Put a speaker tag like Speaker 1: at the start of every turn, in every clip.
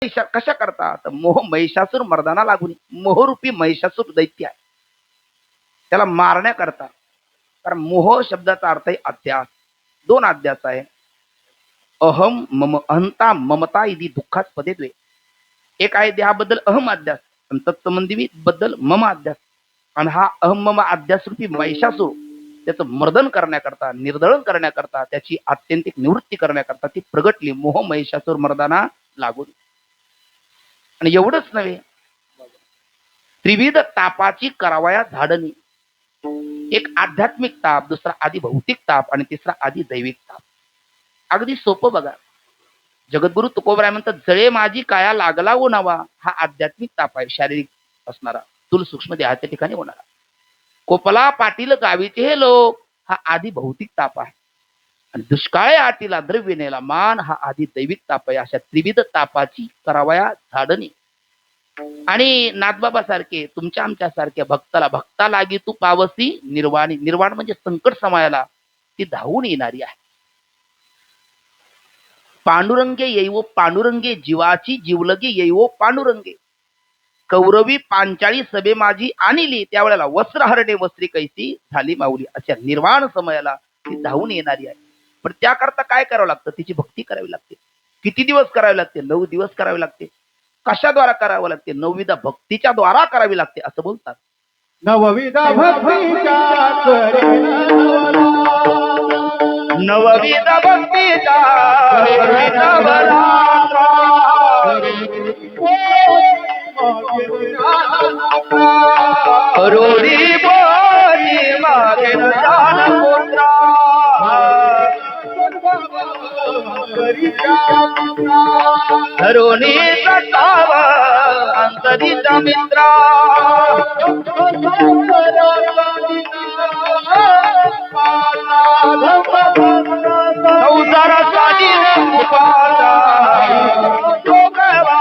Speaker 1: कशा करता तर मोह महिषासूर मर्दाना लागून मोहरूपी महिषासूर दैत्य आहे त्याला मारण्याकरता. कारण मोह शब्दाचा अर्थ आहे अध्यास. दोन अध्यास आहे. अहम मम अहंता ममता इति दुःखात पदे द्वे. एक आहे देहाबद्दल अहम अध्यास आणि तत्संबंधी बद्दल मम अध्यास. आणि हा अहम मम अध्यास रूपी महिषासूर त्याचं मर्दन करण्याकरता निर्दळन करण्याकरता त्याची आत्यंतिक निवृत्ती करण्याकरता ती प्रगटली मोह महिषासूर मर्दाना लागून. आणि एवढंच नव्हे त्रिविध तापाची करावया झाडणी. एक आध्यात्मिक ताप, दुसरा आधी भौतिक ताप आणि तिसरा आधी दैविक ताप. अगदी सोपं बघा. जगद्गुरु तुकोबराय म्हणतात जळे माझी काया लागला हो नवा. हा आध्यात्मिक ताप आहे शारीरिक असणारा स्थूल सूक्ष्म देहाच्या ठिकाणी होणारा. कोपला पाटील गावीचे हे लोक हा आधी भौतिक ताप आहे. आणि दुष्काळे आटीला द्रव्य नेला मान हा आधी दैविक ताप आहे. अशा त्रिविध तापाची करावया झाडणी. आणि नाथबाबा सारखे तुमच्या आमच्या सारख्या भक्ताला भक्ता लागी तू पावसी निर्वाणी. निर्वाण म्हणजे संकट समायाला ती धावून येणारी आहे. पांडुरंगे येईवो पांडुरंगे जीवाची जीवलगे येईवो पांडुरंगे. कौरवी पांचाळी सभे माझी आणली त्यावेळेला वस्त्र हरणे वस्त्री कैसी झाली माऊली. अशा निर्वाण समयाला ती धावून येणारी आहे. पण त्याकरता काय करावं लागतं? तिची भक्ती करावी लागते. किती दिवस करावी लागते? 9 दिवस करावी लागते. कशाद्वारा करावं लागते? 9विधा भक्तीच्या द्वारा करावी लागते असं बोलतात.
Speaker 2: 9विधा भक्तीच्या
Speaker 1: नवविध भक्तीचा रोरी बोली मागेन दानपुत्रा. धरोनी सताव अंतरीचा मित्रा. संसारासाठी उपासा जोगवा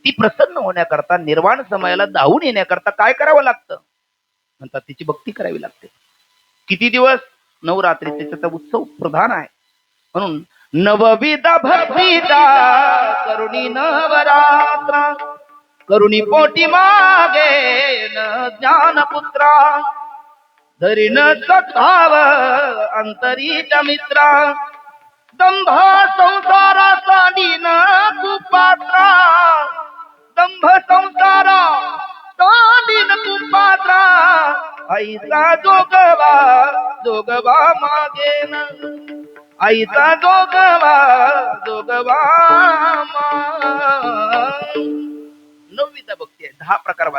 Speaker 1: ती प्रसन्न होण्याकरता निर्वाण समयाला धावून येण्याकरता काय करावं लागतं म्हणतात? तिची भक्ती करावी लागते. किती दिवस? 9 रात्री. त्याचा उत्सव प्रधान आहे. म्हणून नवविध भक्तीचा करुणी नवरात्रा. करुणी पोटी मागे न ज्ञानपुत्रा. धरीन सत्भाव अंतरीच्या मित्रा. दंभ संसाराचा न कुपात्रा. दंभ संसारा तांडीन कुपात्रा. आईचा जोगवा जोगवा मागेन. आईचा जोगवा जोगवा. 9विधा भक्ती आहे. 10 प्रकार